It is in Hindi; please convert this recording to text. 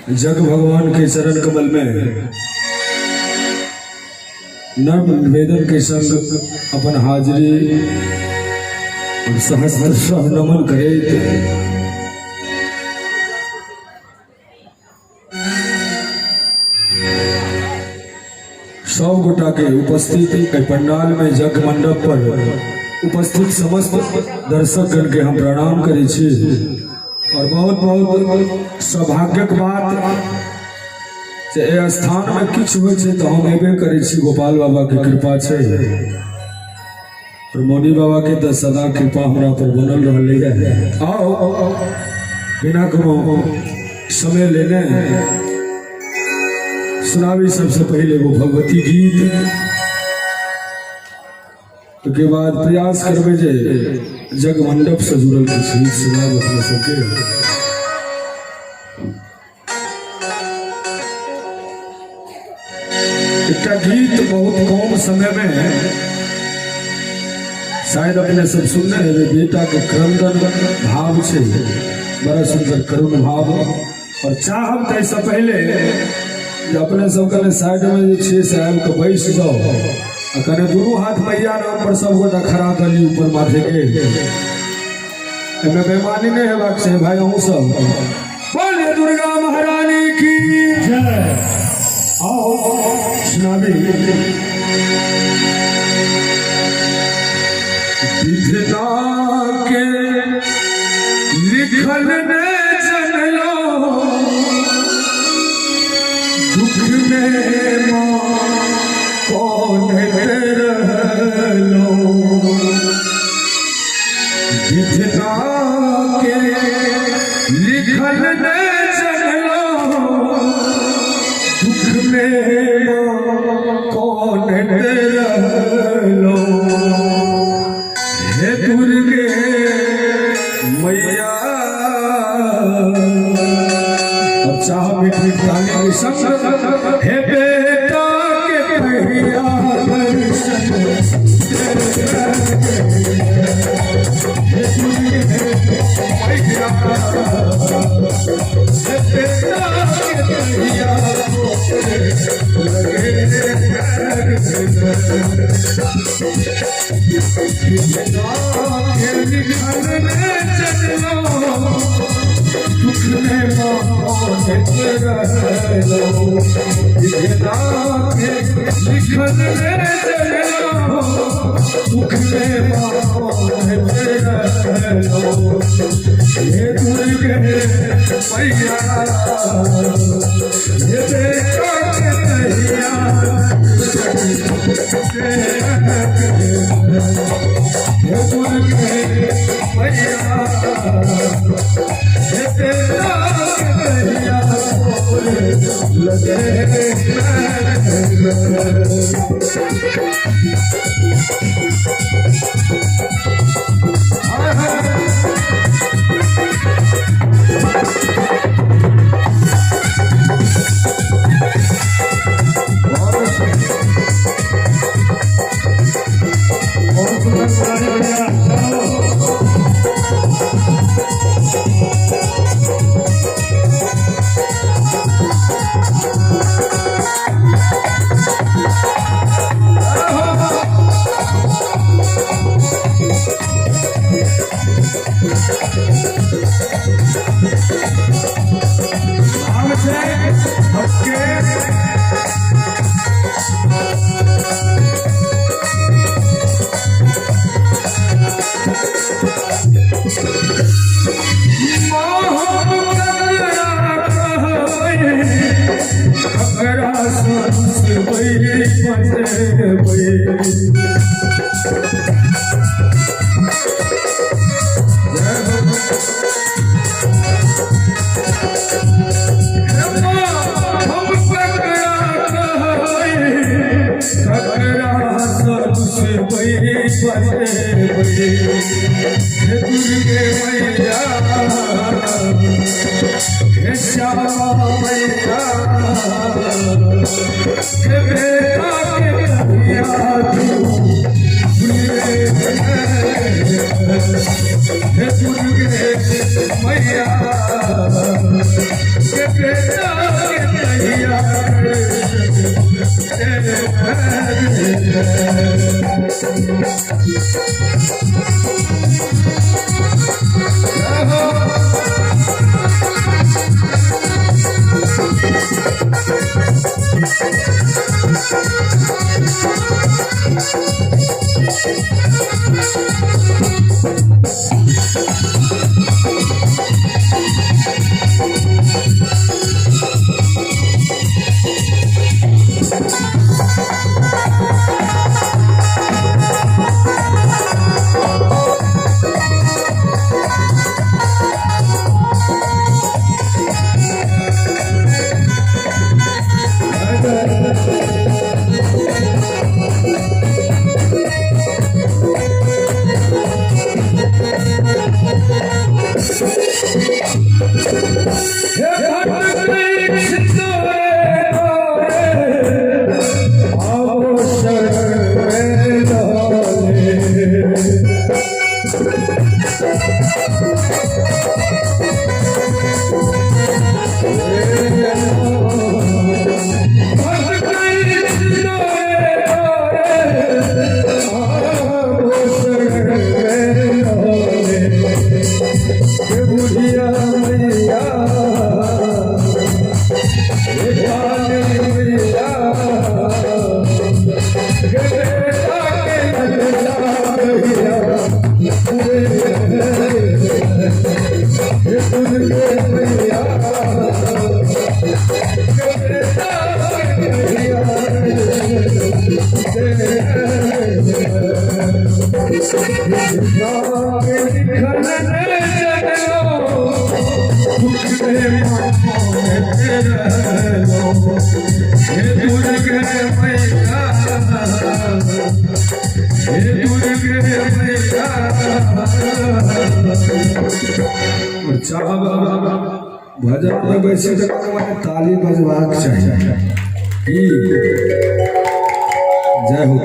जग भगवान के चरण कमल में नर्म निवेदन के संग अपन हाजिरी और सहस्र नमन करे। सब गोटा के उपस्थित पंडाल में जग मंडप पर उपस्थित समस्त दर्शक गण के हम प्रणाम करे छी और बहुत बहुत सौभाग्यक बात जे स्थान में किछ हो तो हम एबे करे छी। गोपाल बाबा के कृपा छे और मौनी बाबा के तो सदा कृपा हमरा पर बनल रहले। आओ बिना कोनो समय लेने सुनावी सबसे पहले वो भगवती गीत के बाद प्रयास करबे जे जग मंडप से जुड़ल कुछ गीत सुनाब अपने सबके। एक गीत बहुत कम समय में शायद अपने सब सुनने हैं। बेटा के क्रंदन भाव से बड़ा सुंदर करुण भाव और चाहब कैसे पहले अपने सब कने साइड में से आयल के बैस जाओ कने दोनों हाथ मैया नाम पर सब गोटा खड़ा करी ऊपर माथे के। बेमानी नहीं हेबाक से भाई अहूँ सब बोले दुर्गा महारानी की जय। आओ सुनाबी विधना के लिखल ने जनलो दुख में मां कौन रहलो विधना के लिखल ने जनलो दुख में मां कौन रहलो। हे दुर्गे मैया चाह मीठी ताली के संग हे बेटा के भैया दर्शन हे दुर्गे मैया हे बेटा के भैया लगे दुख में लिखल दुख में हे दुर्गे मैया हे बेटा के भैया हे दुर्गे मैया हे बेटा के भैया लगे मैया के बेटा रहलो हे दुर्गे मैया हे दुर्गे मैया और चाह भजन में बैसे तो ताली बजवाक चाहिए जय हो।